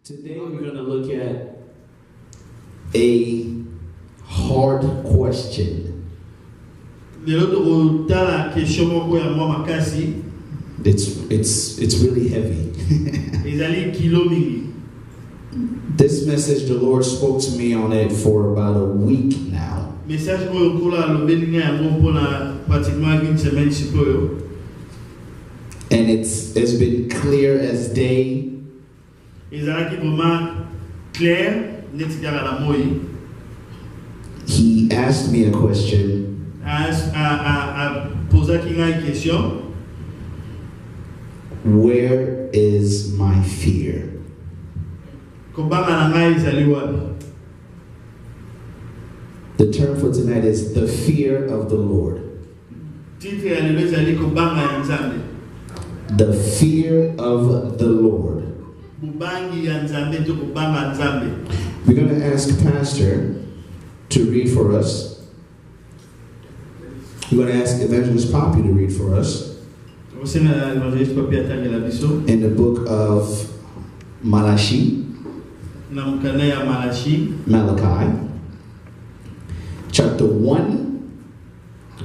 Today we're going to look at a hard question. It's really heavy. This message, the Lord spoke to me on it for about a week now. And it's been clear as day. He asked me a question. Where is my fear? The term for tonight is the fear of the Lord. The fear of the Lord. We're going to ask Pastor to read for us. We're going to ask Evangelist Poppy to read for us in the book of Malachi, chapter 1,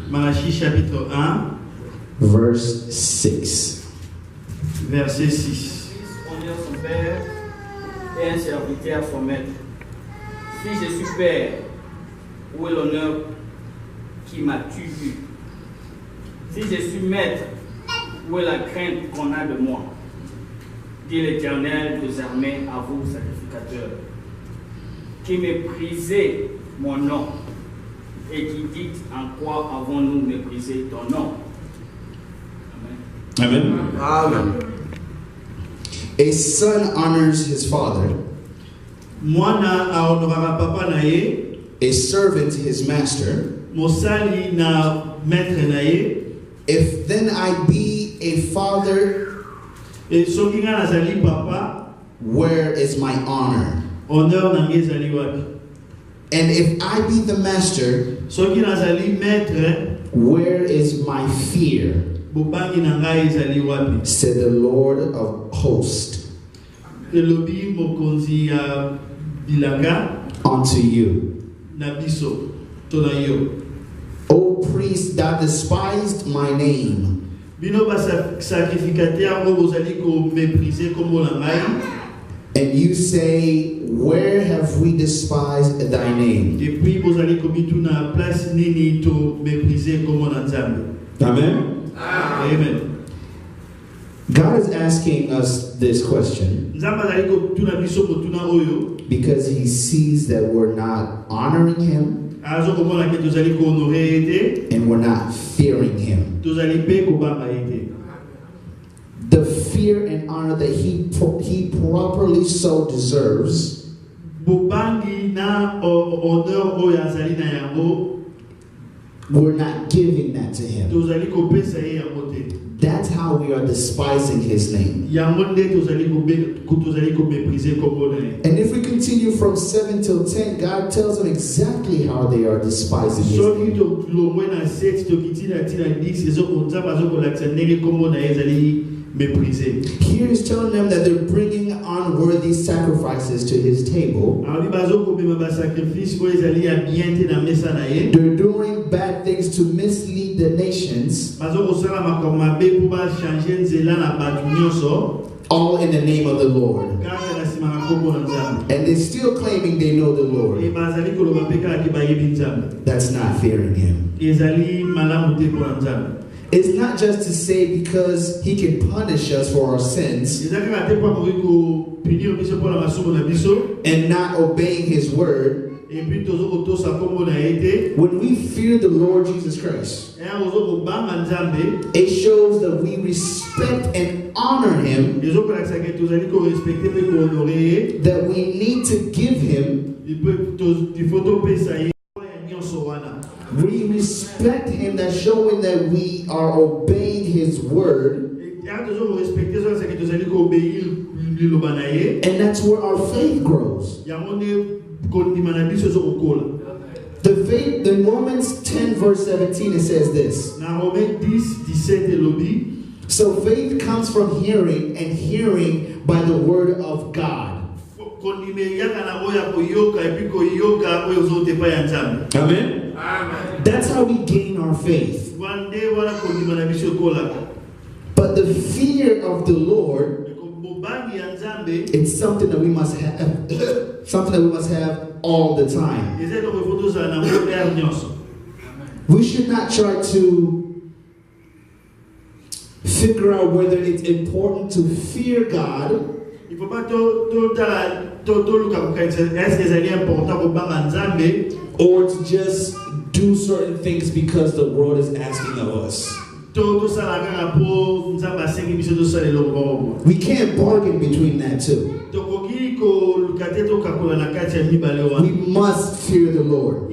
Malachi chapitre 1, verse 6. Verset 6. Honore son père et un serviteur son maître. Si je suis père, où est l'honneur qui m'a-tu vu? Si je suis maître, où est la crainte qu'on a de moi? Dit l'Éternel des armées à vous, sacrificateurs, qui méprisez mon nom et qui dites en quoi avons-nous méprisé ton nom? Amen. Amen. A son honors his father. A servant his master. If then I be a father, where is my honor? And if I be the master, where is my fear? Said the Lord of hosts unto you. O priest, thou despised my name. And you say, where have we despised thy name? Amen. Amen. God is asking us this question because he sees that we're not honoring him and we're not fearing him. The fear and honor that he properly so deserves, we're not giving that to him. That's how we are despising his name. And if we continue from 7 till 10, God tells them exactly how they are despising his name. Here he's telling them that they're bringing unworthy sacrifices to his table. They're doing bad things to mislead the nations, all in the name of the Lord. And they're still claiming they know the Lord. That's not fearing him. It's not just to say because he can punish us for our sins and not obeying his word. When we fear the Lord Jesus Christ, it shows that we respect and honor him, that we need to give him. We respect him, that's showing that we are obeying his word. And that's where our faith grows. The faith, in Romans 10 verse 17, it says this. So faith comes from hearing, and hearing by the word of God. Amen. That's how we gain our faith. But the fear of the Lord, it's something that we must have, something that we must have all the time. We should not try to figure out whether it's important to fear God or to just do certain things because the world is asking of us. We can't bargain between that too. We must fear the Lord.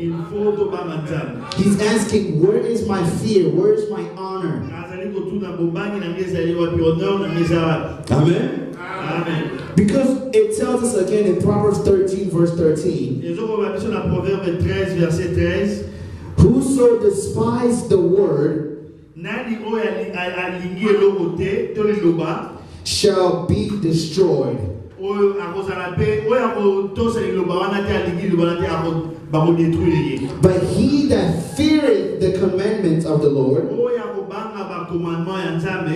He's asking, where is my fear? Where is my honor? Amen? Amen. Because it tells us again in Proverbs 13 verse 13, whoso despised the word shall be destroyed. But he that feareth the commandments of the Lord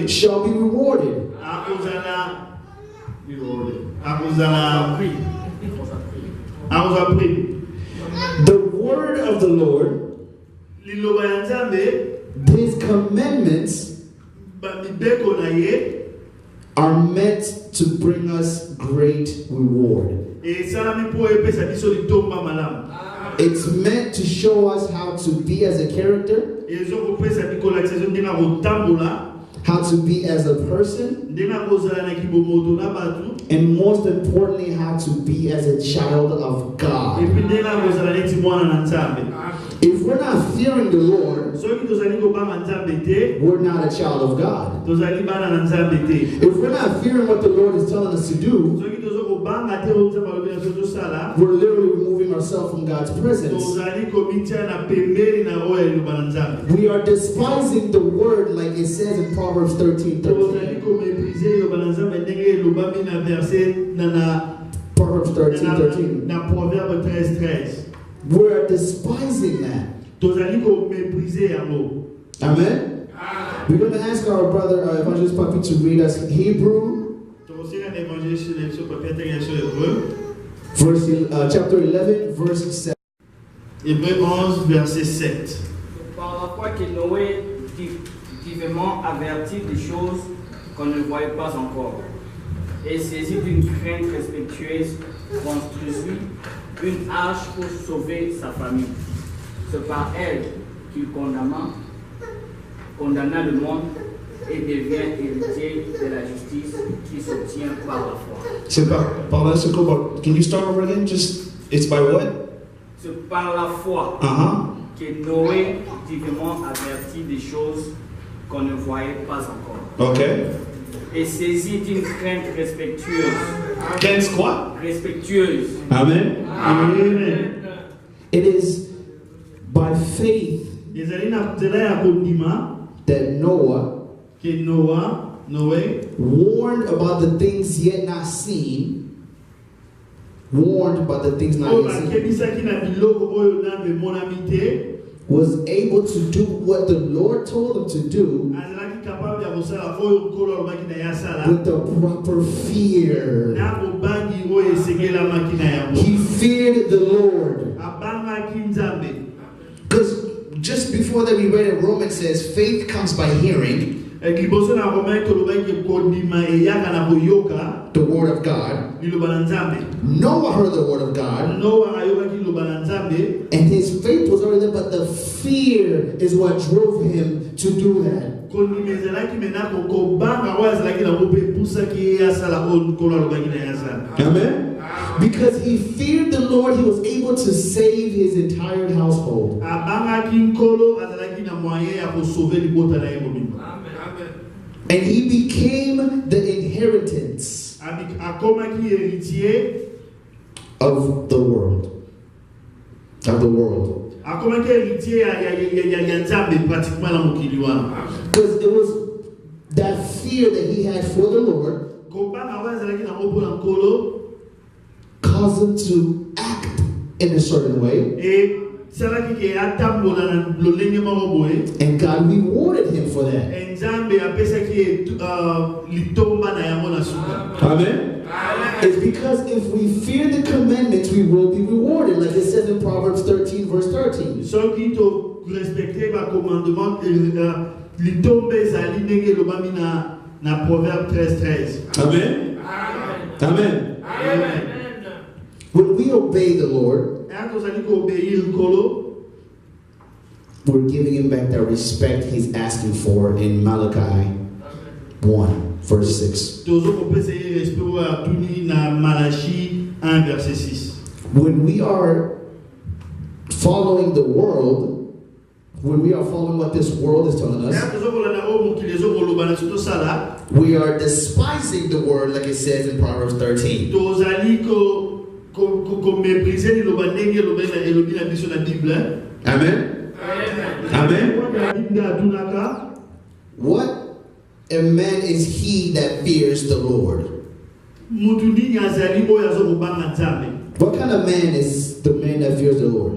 shall be rewarded. The word of the Lord, his commandments are meant to bring us great reward. It's meant to show us how to be as a character, how to be as a person, and most importantly, how to be as a child of God. If we're not fearing the Lord, we're not a child of God. If we're not fearing what the Lord is telling us to do, we're literally removing ourselves from God's presence. We are despising the word, like it says in Proverbs 13:13. Proverbs 13:13. We're despising that. Amen. We're going to ask our brother Evangelist Papi to read us Hebrew chapter 11 verse 7. Hébreux 11 verset 7. Par la foi que Noé divement avertit des choses qu'on ne voyait pas encore, et saisi d'une crainte respectueuse, construisit une arche pour sauver sa famille. C'est par elle qu'il condamna le monde et devient héritier de la justice qui s'obtient par la foi. C'est par la foi. Can you start over again? It's by what? C'est par la foi que Noé divement avertit des choses qu'on ne voyait pas encore. Okay. Et saisi d'une crainte respectueuse. Crainte quoi? Respectueuse. Amen. Amen. It is by faith that Noah warned about the things yet not seen. Warned about the things not yet seen. Was able to do what the Lord told him to do with the proper fear. He feared the Lord. Because just before that we read in Romans says faith comes by hearing the word of God. Noah heard the word of God, and his faith was already there, but the fear is what drove him to do that. Amen. Because he feared the Lord, he was able to save his entire household. And he became the inheritance of the world. Of the world. Because it was that fear that he had for the Lord caused them to act in a certain way. And God rewarded him for that. Amen. It's because if we fear the commandments, we will be rewarded, like it says in Proverbs 13, verse 13. Amen. Amen. Amen. When we obey the Lord, we're giving him back that respect he's asking for in Malachi 1, verse 6. When we are following the world, when we are following what this world is telling us, we are despising the word, like it says in Proverbs 13. Amen. Amen. What a man is he that fears the Lord? What kind of man is the man that fears the Lord?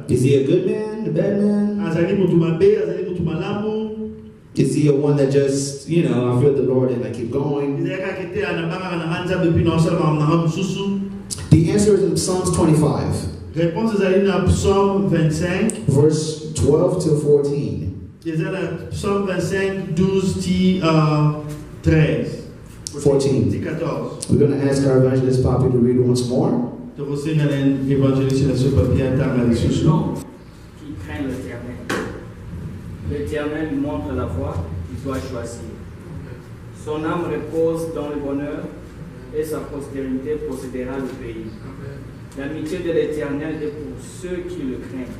Is he a good man, a bad man? Is he a one that just, I fear the Lord and I keep going? The answer is in Psalms 25. Verse 12 to 14. Psalm 25, 12, 13. 14. We're going to ask our evangelist Papi to read once more. Non, qui craint l'Éternel. L'Éternel lui montre la voie qu'il doit choisir. Son âme repose dans le bonheur et sa postérité possédera le pays. L'amitié de l'Éternel est pour ceux qui le craignent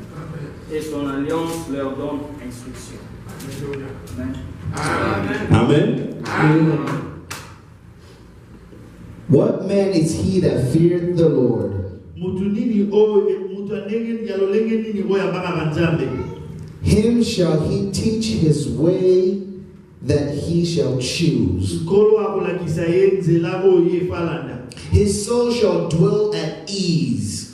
et son alliance leur donne instruction. Amen. Amen. Amen. What man is he that feareth the Lord? Him shall he teach his way that he shall choose. His soul shall dwell at ease.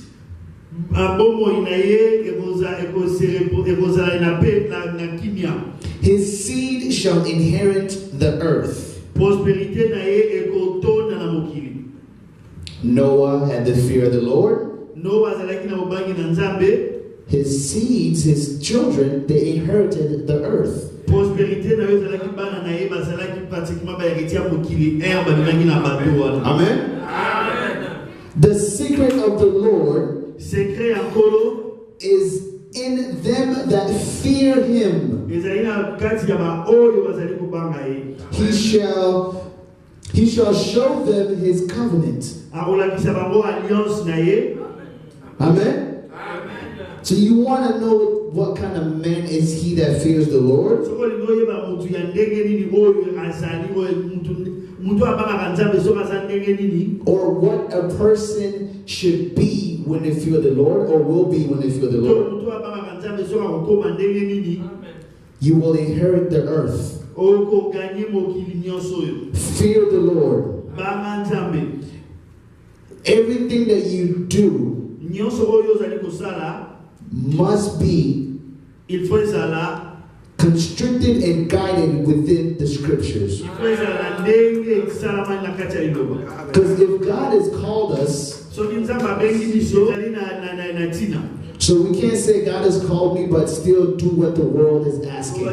His seed shall inherit the earth. Noah had the fear of the Lord. His seeds, his children, they inherited the earth. Amen. The secret of the Lord is in them that fear him. He shall show them his covenant. Amen. So you want to know what kind of man is he that fears the Lord? Or what a person should be when they fear the Lord, or will be when they fear the Lord? You will inherit the earth. Fear the Lord. Everything that you do must be constricted and guided within the scriptures. Because if God has called us, so we can't say God has called me but still do what the world is asking.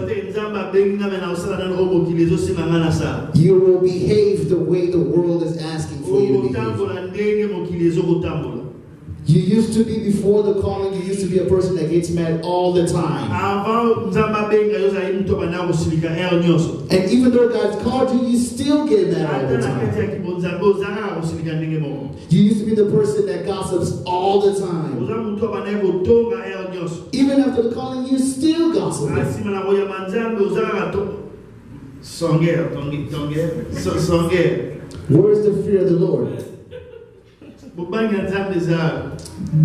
You will behave the way the world is asking for you to behave. You used to be, before the calling, you used to be a person that gets mad all the time. And even though God's called you, you still get mad all the time. You used to be the person that gossips all the time. Even after the calling, you still gossip. Where is the fear of the Lord?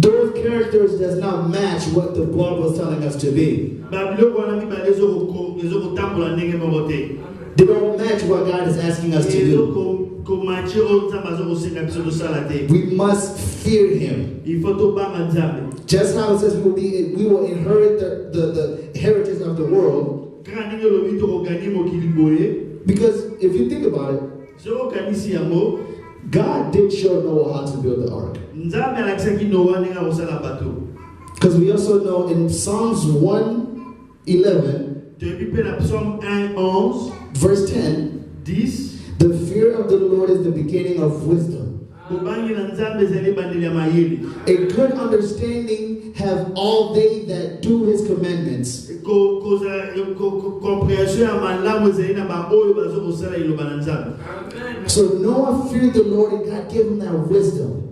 Those characters does not match what the Bible was telling us to be. They don't match what God is asking us to do. We must fear Him. Just how it says we will inherit the inheritance of the world. Because if you think about it, God did show Noah how to build the ark. Because we also know in Psalms 111, verse 10, the fear of the Lord is the beginning of wisdom. A good understanding have all they that do His commandments. So Noah feared the Lord and God gave him that wisdom.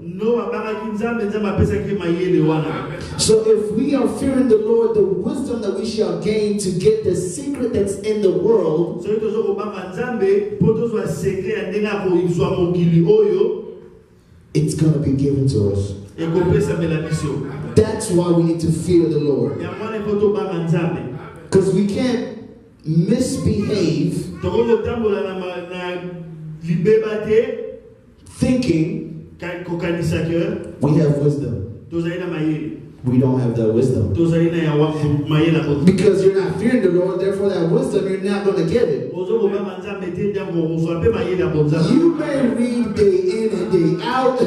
So if we are fearing the Lord, the wisdom that we shall gain to get the secret that's in the world, it's going to be given to us. That's why we need to fear the Lord. Because we can't misbehave thinking we have wisdom. We don't have that wisdom. Because you're not fearing the Lord, therefore that wisdom, you're not going to get it. You may read day in and day out,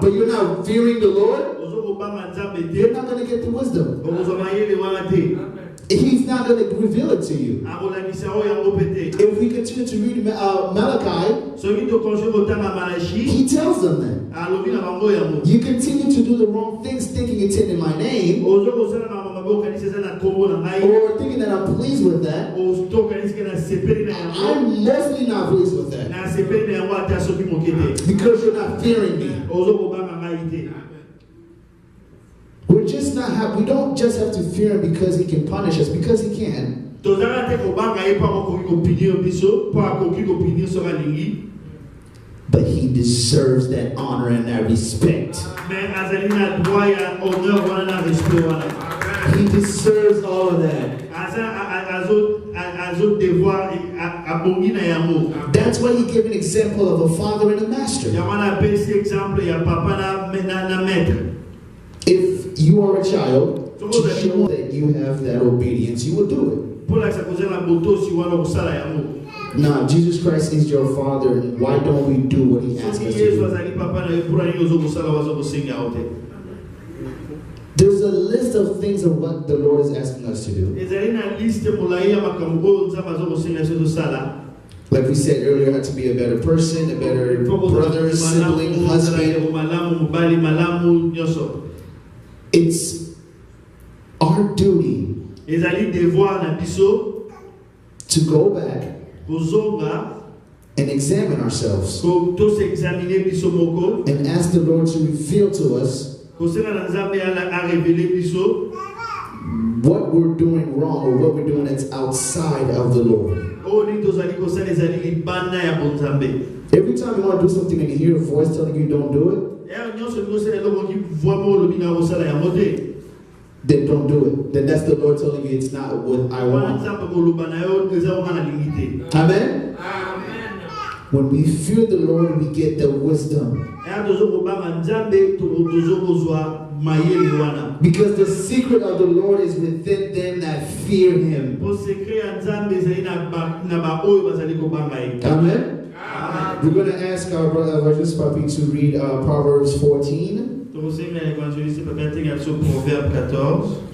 but you're not fearing the Lord, you're not going to get the wisdom. He's not going to reveal it to you. If we continue to read Malachi, he tells them that. You continue to do the wrong things thinking it's in my name, or thinking that I'm pleased with that. I'm mostly not pleased with that. Because you're not fearing me. We don't just have to fear Him because He can punish us, because He can. But He deserves that honor and that respect. He deserves all of that. That's why He gave an example of a father and a master. If you are a child, to show that you have that obedience, you will do it. Now, Jesus Christ is your Father, and why don't we do what He asks us to do? There's a list of things of what the Lord is asking us to do. Like we said earlier, to be a better person, a better brother, sibling, husband. It's our duty to go back and examine ourselves and ask the Lord to reveal to us what we're doing wrong or what we're doing that's outside of the Lord. Every time you want to do something and you hear a voice telling you don't do it, then don't do it. Then that's the Lord telling you it's not what I want. Amen? When we fear the Lord, we get the wisdom. Because the secret of the Lord is within them that fear Him. Amen? We're going to ask our brother Evangelist Papi to read Proverbs 14.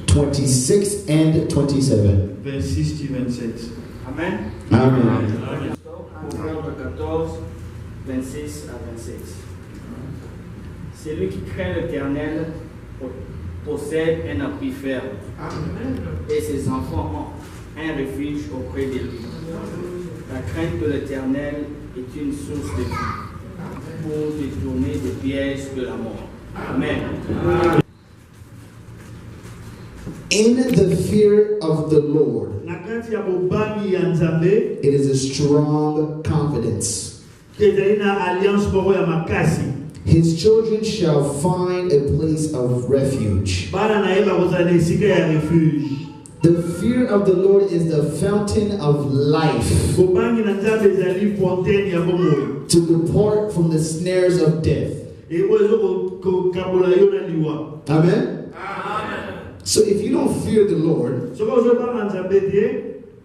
26 and 27. Amen. Amen. Proverbs 14, 26 à 27. Celui qui craint l'Éternel possède un appui ferme, et ses enfants ont un refuge auprès de lui. La crainte de l'Éternel est une source de vie pour détourner des pièges de la mort. Amen. In the fear of the Lord, it is a strong confidence. His children shall find a place of refuge. The fear of the Lord is the fountain of life, to depart from the snares of death. Amen? So if you don't fear the Lord,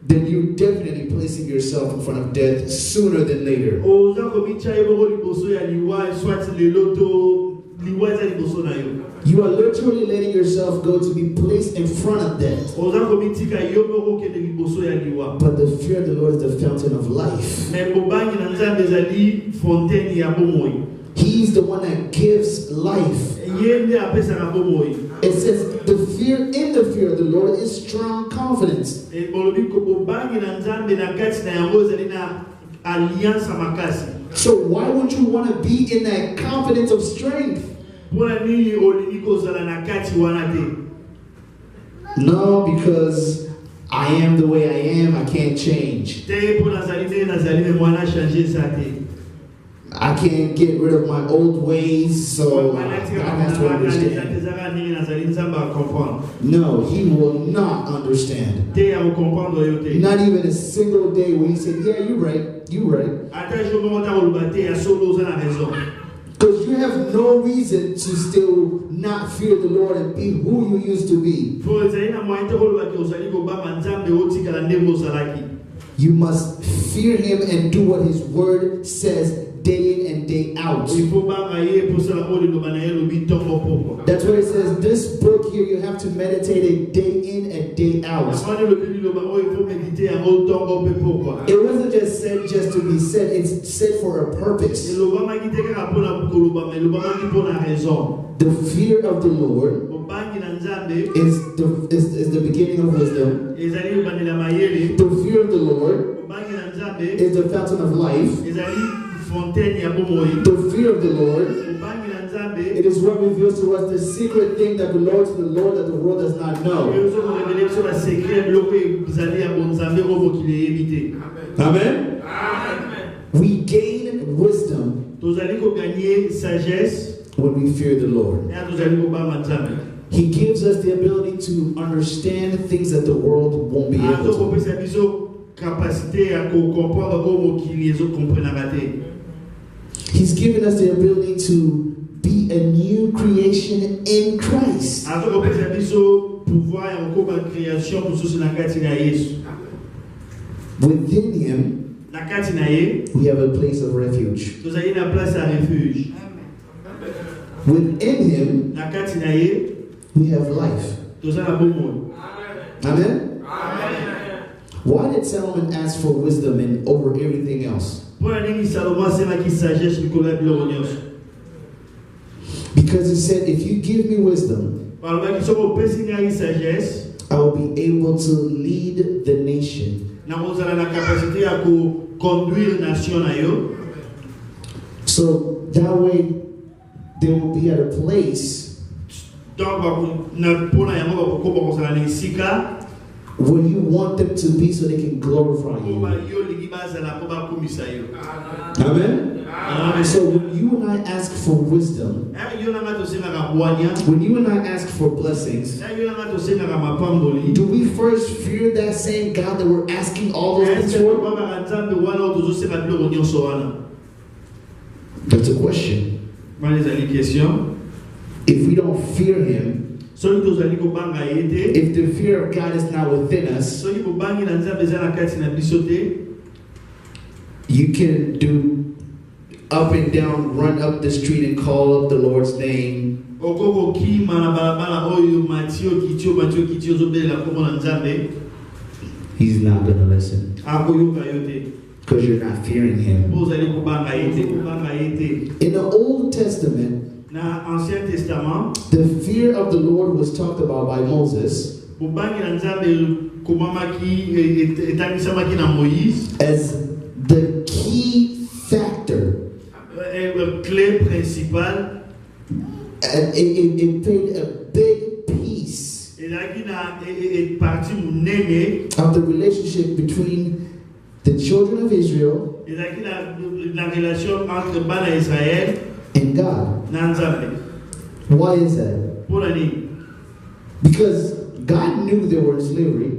then you're definitely placing yourself in front of death sooner than later. You are literally letting yourself go to be placed in front of death. But the fear of the Lord is the fountain of life. He's the one that gives life. It says in the fear of the Lord is strong confidence. So why would you want to be in that confidence of strength? No, because I am the way I am, I can't change. I can't get rid of my old ways, so God has to understand. No, he will not understand. Not even a single day where he said, yeah, you're right, you're right. Because you have no reason to still not fear the Lord and be who you used to be. You must fear him and do what his word says day in and day out. That's where it says, this book here, you have to meditate it day in and day out. It wasn't just said just to be said, it's said for a purpose. The fear of the Lord is the beginning of wisdom. The fear of the Lord is the fountain of life. The fear of the Lord, it is what reveals to us the secret thing that belongs to the Lord that the world does not know. Amen? We gain wisdom when we fear the Lord. He gives us the ability to understand things that the world won't be able to. He's given us the ability to be a new creation in Christ. Within him, we have a place of refuge. Within him, we have life. Amen? Why did Solomon ask for wisdom and over everything else? Because he said, if you give me wisdom, I will be able to lead the nation. So that way they will be at a place where you want them to be so they can glorify you. Amen? So when you and I ask for wisdom, when you and I ask for blessings, do we first fear that same God that we're asking all those things for? That's a question. If we don't fear him, if the fear of God is not within us, you can do up and down, run up the street and call up the Lord's name. He's not going to listen. Because you're not fearing him. In the Old Testament, the fear of the Lord was talked about by Moses as the key factor. And it played a big piece of the relationship between the children of Israel and God. Why is that? Because God knew they were in slavery.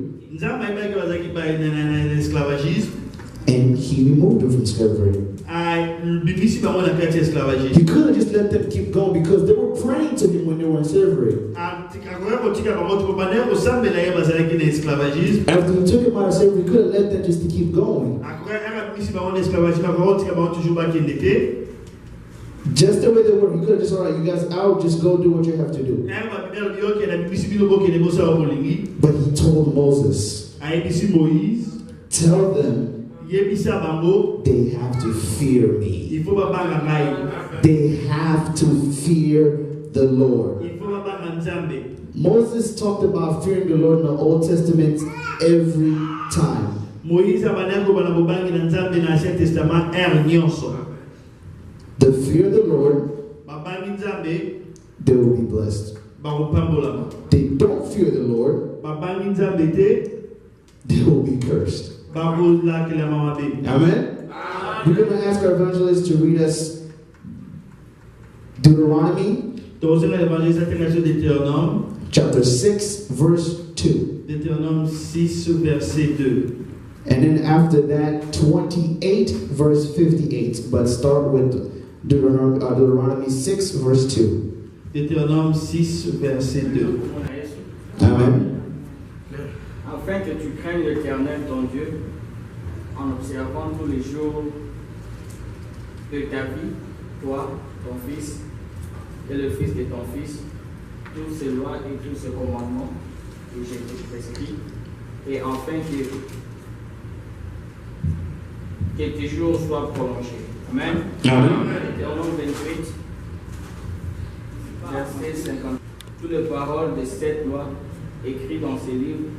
And he removed them from slavery. He couldn't just let them keep going because they were praying to him when they were in slavery. After he took him out of slavery, he couldn't let them just to keep going. Just the way they were, he could have just, all right, you guys out, just go do what you have to do. But he told Moses, tell them they have to fear me. They have to fear the Lord. Moses talked about fearing the Lord in the Old Testament every time. The fear of the Lord, they will be blessed. They don't fear the Lord, they will be cursed. Amen? We're going to ask our evangelist to read us Deuteronomy chapter 6 verse 2. Deutéronome 6 verset 2. And then after that 28 verse 58. But start with Deuteronomy 6 verse 2. Deutéronome 6 verset 2. Amen. Afin que tu craignes l'Éternel ton Dieu en observant tous les jours de ta vie, toi, ton fils et le fils de ton fils, toutes ces lois et tous ces commandements que j'ai prescrits, et enfin que tes jours soient prolongés. Amen. Deutéronome 28, verset 50. Toutes les paroles de cette loi écrites dans ces livres,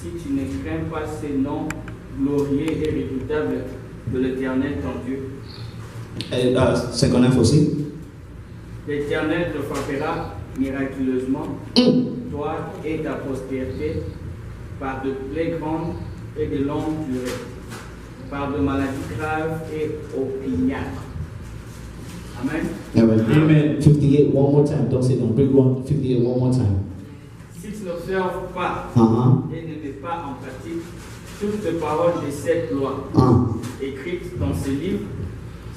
si tu ne crains pas ces noms glorieux et redoutables de l'Éternel ton Dieu. 59 aussi. L'Éternel te frappera miraculeusement, toi et ta postérité, par de plaies grandes et de longues durées, par de maladies graves et opiniâtres. Amen. Amen. Amen. 58 one more time. Don't say no. Big one. 58 one more time. Si tu n'observes pas et ne mets pas en pratique toutes les paroles de cette loi écrites dans ce livre,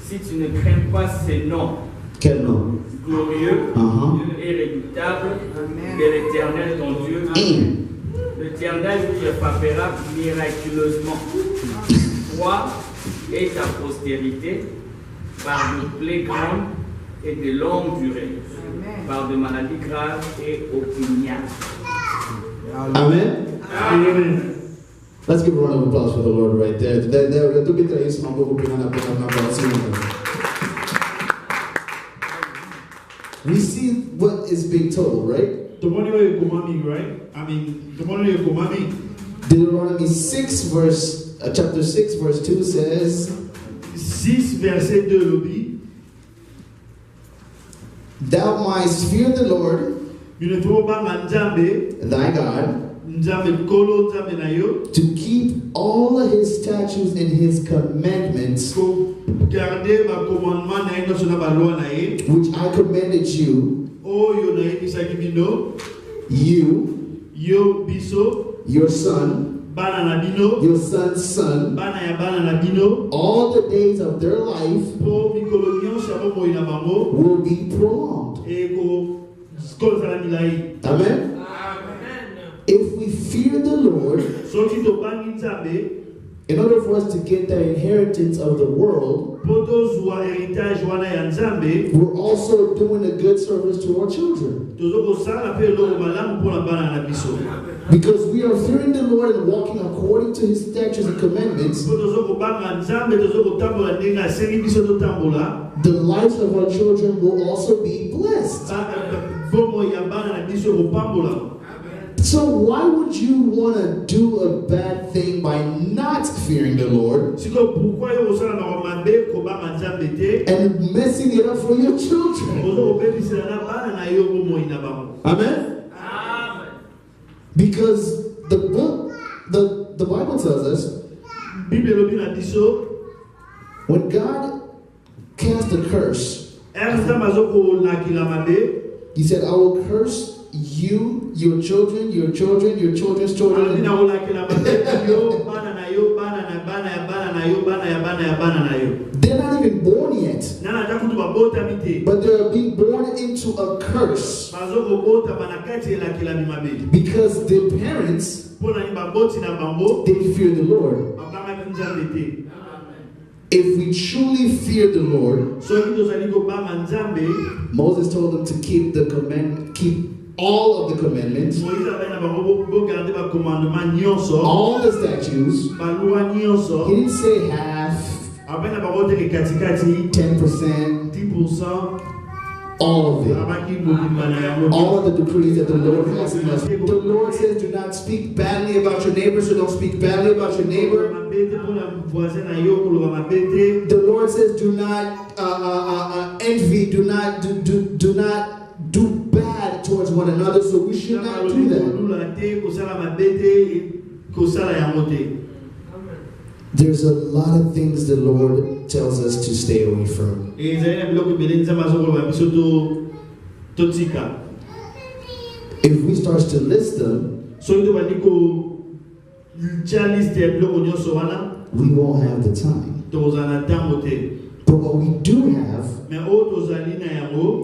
si tu ne crains pas ces noms, quel nom? Glorieux et redoutables de l'Éternel ton Dieu, l'Éternel te frappera miraculeusement, toi et ta postérité, par de plaies grandes et de longues durées, par de maladies graves et opiniâtres. Amen. Amen. Let's give a round of applause for the Lord right there. We see what is being told, right? Deuteronomy 6 verse, chapter 6 verse 2 says, 6 verset 2 thou mightst fear the Lord, thy God, to keep all of his statutes and his commandments, which I commanded you, your son, your son's son, all the days of their life will be prolonged. Amen. If we fear the Lord, in order for us to get the inheritance of the world, we're also doing a good service to our children. Because we are fearing the Lord and walking according to his statutes and commandments, the lives of our children will also be blessed. So why would you want to do a bad thing by not fearing the Lord and messing it up for your children? Amen? Because the Bible tells us when God cast a curse, he said, I will curse you, your children, your children, your children's children. They're not even born yet. But they're being born into a curse. Because their parents, they fear the Lord. If we truly fear the Lord, Moses told them to keep all of the commandments, all the statutes. He didn't say half, 10%, all of it. All of the decrees that the Lord has in us. The Lord says, do not speak badly about your neighbor, so don't speak badly about your neighbor. The Lord says, do not envy, do not do bad towards one another, so we should not do that. There's a lot of things the Lord tells us to stay away from. If we start to list them, we won't have the time. But what we do have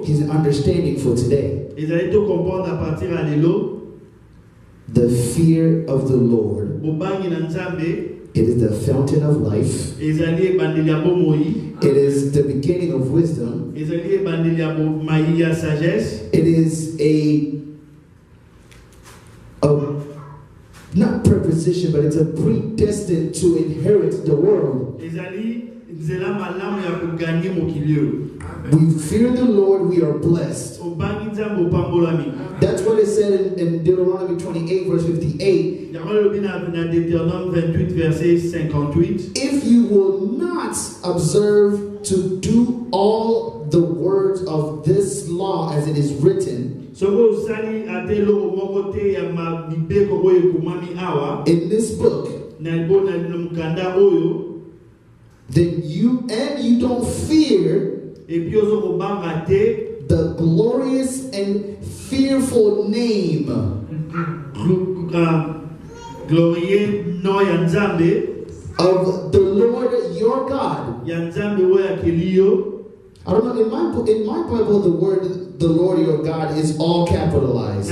is an understanding for today. The fear of the Lord. It is the fountain of life. It is the beginning of wisdom. It is a not preposition, but it's a predestined to inherit the world. We fear the Lord, we are blessed. That's what it said in Deuteronomy 28 verse 58. If you will not observe to do all the words of this law as it is written in this book, then you don't fear the glorious and fearful name of the Lord your God. I don't know, in my Bible the word the Lord your God is all capitalized.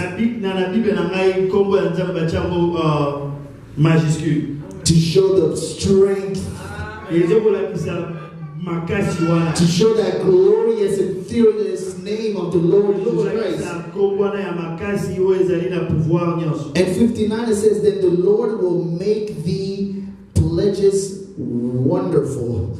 To show the strength, to show that glorious and fearless name of the Lord Jesus Christ. And 59 it says that the Lord will make thee pledges wonderful.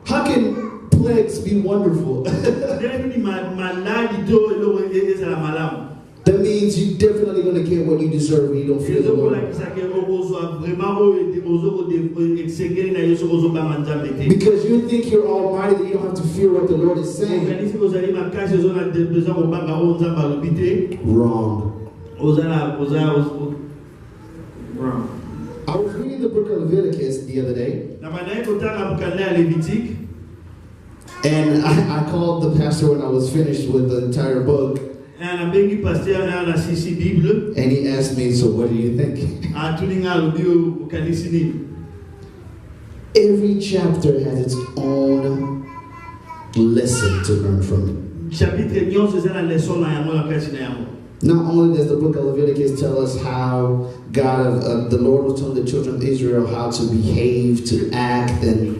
How can plagues be wonderful? That means you're definitely going to get what you deserve when you don't fear the Lord. Because you think you're almighty, that you don't have to fear what the Lord is saying. Wrong. I was reading the book of Leviticus the other day. And I called the pastor when I was finished with the entire book. And he asked me, so what do you think? Every chapter has its own lesson to learn from it. Not only does the book of Leviticus tell us how God, the Lord was telling the children of Israel how to behave, to act, and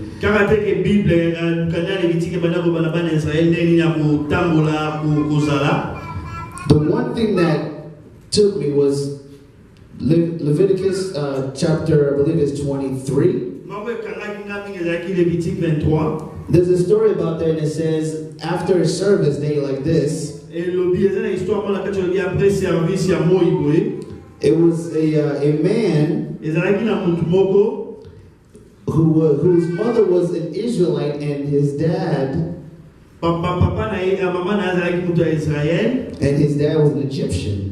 the one thing that took me was Leviticus chapter, I believe it's 23. There's a story about that, and it says, after a service day like this, it was a man whose mother was an Israelite, and his dad was an Egyptian.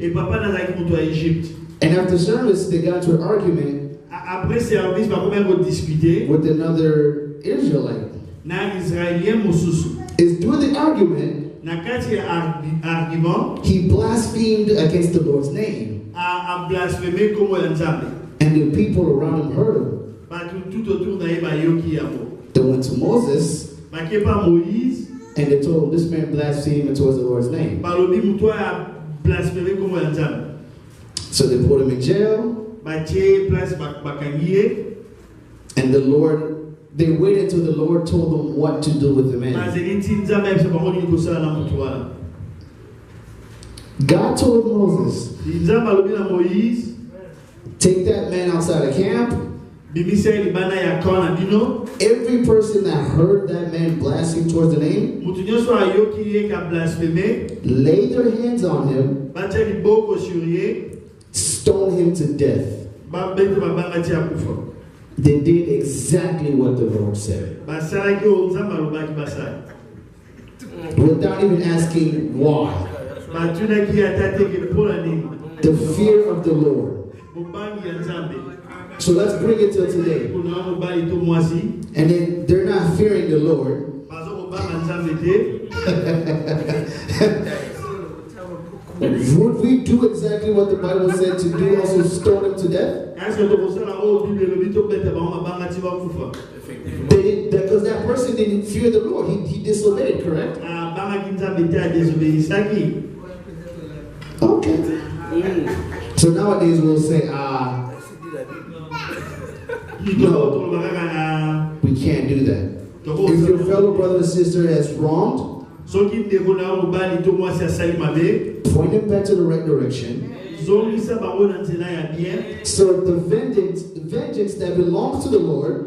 And after service, they got into an argument. Après service, par contre, discuter with another Israelite. Na Israélien mosusu. Is during the argument, Na kati argument, he blasphemed against the Lord's name. A blasphémé comme Nzambe. And the people around him heard him. Ba tout autour na ba yoki yabo. They went to Moses. Ba ke pa Moïse. And they told him, this man blasphemed towards the Lord's name. Ba lobi muto a blasphémé comme Nzambe. So they put him in jail. Ba tie place ba kangiye. And the Lord, they waited until the Lord told them what to do with the man. God told Moses, take that man outside of camp. Every person that heard that man blaspheme towards the name, lay their hands on him, stone him to death. They did exactly what the Lord said. Without even asking why. The fear of the Lord. So let's bring it till today. And then they're not fearing the Lord. Would we do exactly what the Bible said to do, also stone him to death? Because that person didn't fear the Lord. He disobeyed, correct? Okay. So nowadays we'll say, no, we can't do that. If your fellow brother or sister has wronged, point him back to the right direction. So the vengeance that belongs to the Lord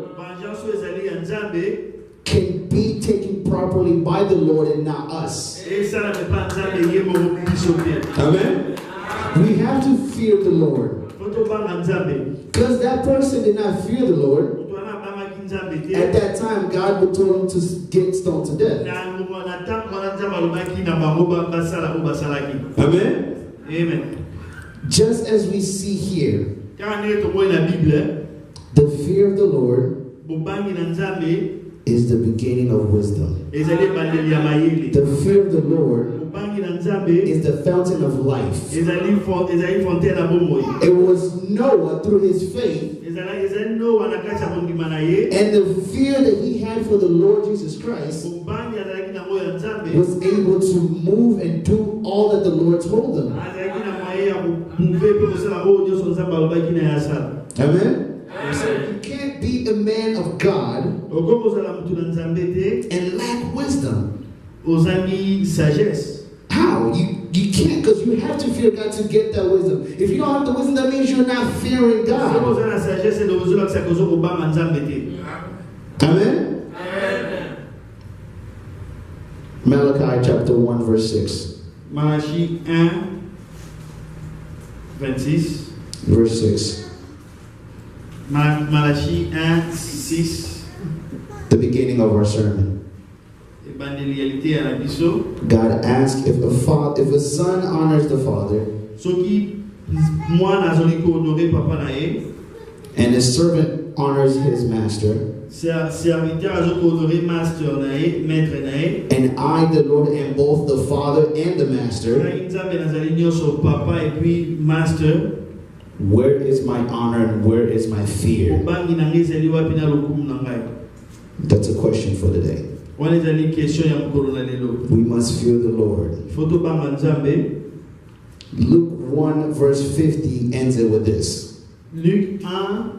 can be taken properly by the Lord and not us. Amen. We have to fear the Lord. Because that person did not fear the Lord. At that time, God would tell him to get stoned to death. Amen. Amen. Just as we see here, the fear of the Lord is the beginning of wisdom. The fear of the Lord is the fountain of life. It was Noah through his faith and the fear that he had for the Lord Jesus Christ was able to move and do all that the Lord told him. Amen. You can't be a man of God and lack wisdom. How? You can't, because you have to fear God to get that wisdom. If you don't have the wisdom, that means you're not fearing God. Amen? Malachi chapter 1 verse 6. Malachi 1 26. Verse 6. Malachi 1 6. The beginning of our sermon. God asked if a son honors the father and a servant honors his master, and I, the Lord, am both the father and the master, where is my honor and where is my fear? That's a question for the day. We must fear the Lord. Luke 1 verse 50 ends it with this. Luc 1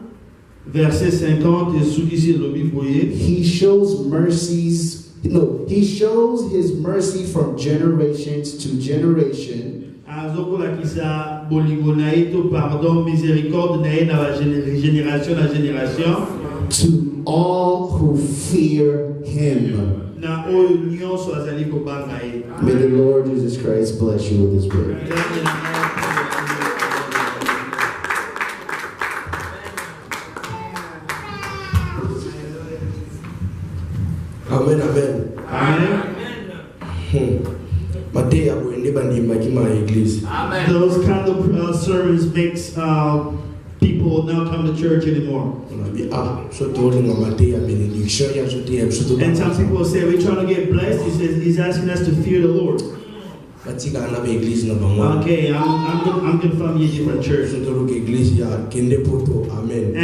verset 50 He shows he shows his mercy from generations to generation to all who fear him. May the Lord Jesus Christ bless you with his word. Amen, amen. Those kind of sermons makes people people now come to church anymore. And some people will say, we're trying to get blessed. He's asking us to fear the Lord. Okay, I'm going to find you a different church. And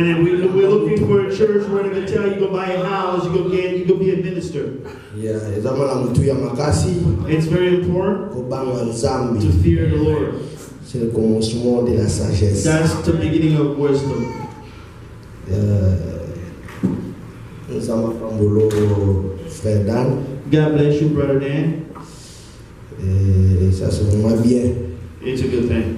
then we're looking for a church where they're going to tell you, go buy a house, you go be a minister. It's very important to fear the Lord. That's the beginning of wisdom. God bless you, Brother Dan. It's a good thing.